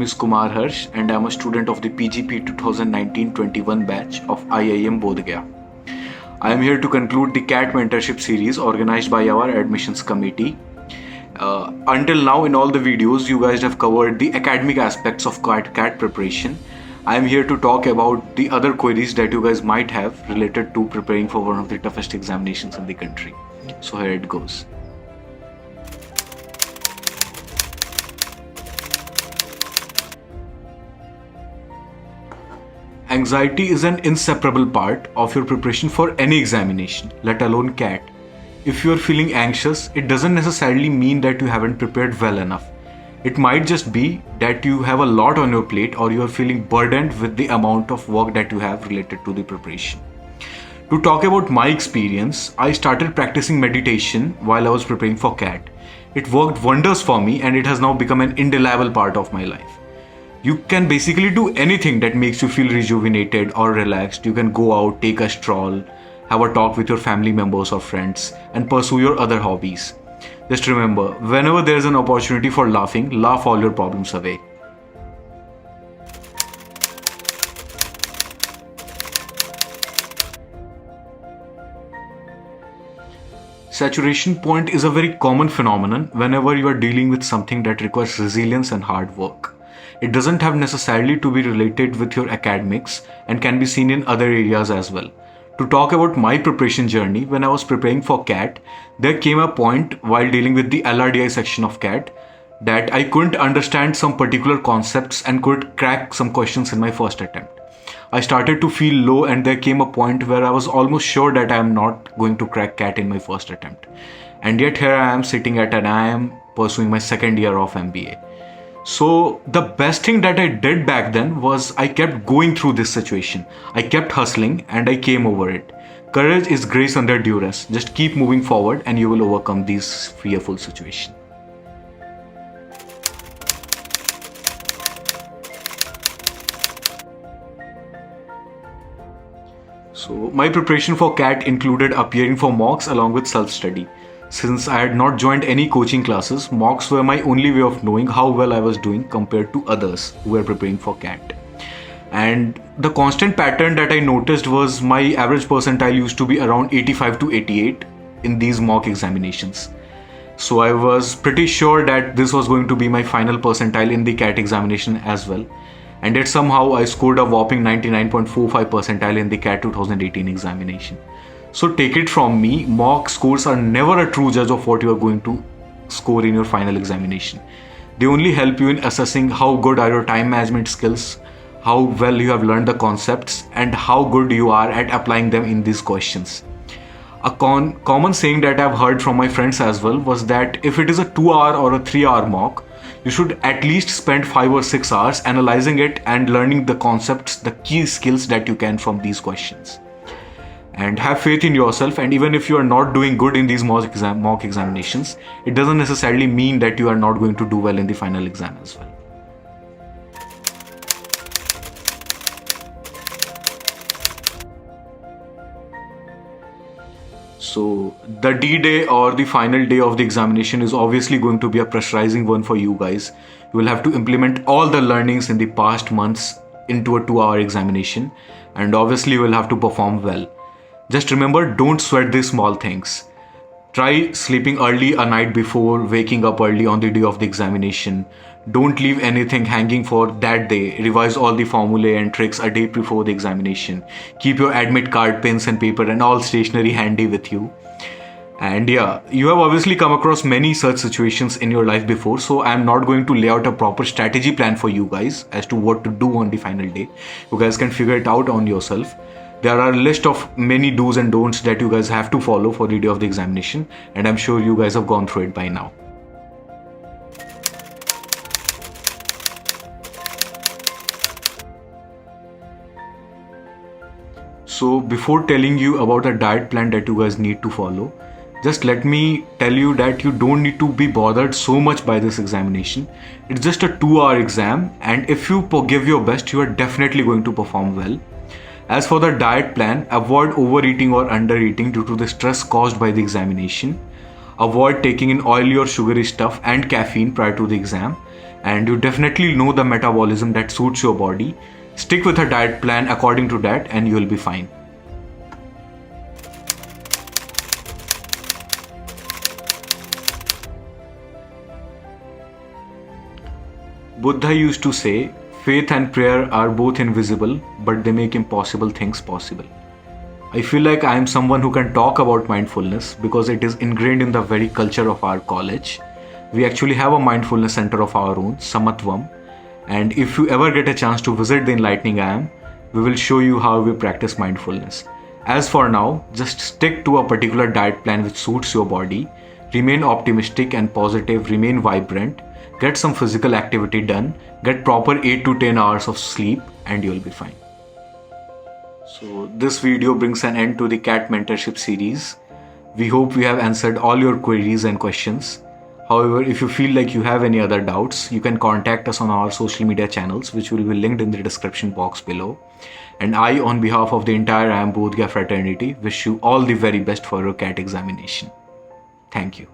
name is Kumar Harsh and I am a student of the PGP 2019-21 batch of IIM Bodh Gaya. I am here to conclude the CAT mentorship series organized by our admissions committee. Until now, in all the videos, you guys have covered the academic aspects of CAT preparation. I am here to talk about the other queries that you guys might have related to preparing for one of the toughest examinations in the country. So here it goes. Anxiety is an inseparable part of your preparation for any examination, let alone CAT. If you are feeling anxious, it doesn't necessarily mean that you haven't prepared well enough. It might just be that you have a lot on your plate or you are feeling burdened with the amount of work that you have related to the preparation. To talk about my experience, I started practicing meditation while I was preparing for CAT. It worked wonders for me and it has now become an indelible part of my life. You can basically do anything that makes you feel rejuvenated or relaxed. You can go out, take a stroll, have a talk with your family members or friends, and pursue your other hobbies. Just remember, whenever there is an opportunity for laughing, laugh all your problems away. Saturation point is a very common phenomenon whenever you are dealing with something that requires resilience and hard work. It doesn't have necessarily to be related with your academics and can be seen in other areas as well. To talk about my preparation journey, when I was preparing for CAT, there came a point while dealing with the LRDI section of CAT that I couldn't understand some particular concepts and could crack some questions in my first attempt. I started to feel low and there came a point where I was almost sure that I am not going to crack CAT in my first attempt. And yet here I am sitting at an IIM pursuing my second year of MBA. So the best thing that I did back then was I kept going through this situation. I kept hustling and I came over it. Courage is grace under duress. Just keep moving forward and you will overcome these fearful situations. So my preparation for CAT included appearing for mocks along with self-study. Since I had not joined any coaching classes, mocks were my only way of knowing how well I was doing compared to others who were preparing for CAT. And the constant pattern that I noticed was my average percentile used to be around 85 to 88 in these mock examinations. So I was pretty sure that this was going to be my final percentile in the CAT examination as well. And yet somehow I scored a whopping 99.45 percentile in the CAT 2018 examination. So take it from me, mock scores are never a true judge of what you are going to score in your final examination. They only help you in assessing how good are your time management skills, how well you have learned the concepts, and how good you are at applying them in these questions. A common saying that I've heard from my friends as well was that if it is a 2-hour or a 3-hour mock, you should at least spend 5 or 6 hours analyzing it and learning the concepts, the key skills that you can from these questions. And have faith in yourself, and even if you are not doing good in these mock examinations, it doesn't necessarily mean that you are not going to do well in the final exam as well. So the D-Day or the final day of the examination is obviously going to be a pressurizing one for you guys. You will have to implement all the learnings in the past months into a 2-hour examination, and obviously you will have to perform well. Just remember, don't sweat these small things. Try sleeping early a night before, waking up early on the day of the examination. Don't leave anything hanging for that day. Revise all the formulae and tricks a day before the examination. Keep your admit card, pens and paper and all stationery handy with you. And yeah, you have obviously come across many such situations in your life before, so I'm not going to lay out a proper strategy plan for you guys as to what to do on the final day. You guys can figure it out on yourself. There are a list of many do's and don'ts that you guys have to follow for the day of the examination, and I'm sure you guys have gone through it by now. So before telling you about a diet plan that you guys need to follow, just let me tell you that you don't need to be bothered so much by this examination. It's just a 2-hour exam, and if you give your best, you are definitely going to perform well. As for the diet plan, avoid overeating or undereating due to the stress caused by the examination. Avoid taking in oily or sugary stuff and caffeine prior to the exam. and you definitely know the metabolism that suits your body. Stick with a diet plan according to that and you will be fine. Buddha used to say, faith and prayer are both invisible, but they make impossible things possible. I feel like I am someone who can talk about mindfulness because it is ingrained in the very culture of our college. We actually have a mindfulness center of our own, Samatvam, and if you ever get a chance to visit the Enlightening I Am, we will show you how we practice mindfulness. As for now, just stick to a particular diet plan which suits your body, remain optimistic and positive, remain vibrant, get some physical activity done, get proper 8 to 10 hours of sleep, and you'll be fine. So this video brings an end to the CAT mentorship series. We hope we have answered all your queries and questions. However, if you feel like you have any other doubts, you can contact us on our social media channels, which will be linked in the description box below. And I, on behalf of the entire I Am Bodh Gaya fraternity, wish you all the very best for your CAT examination. Thank you.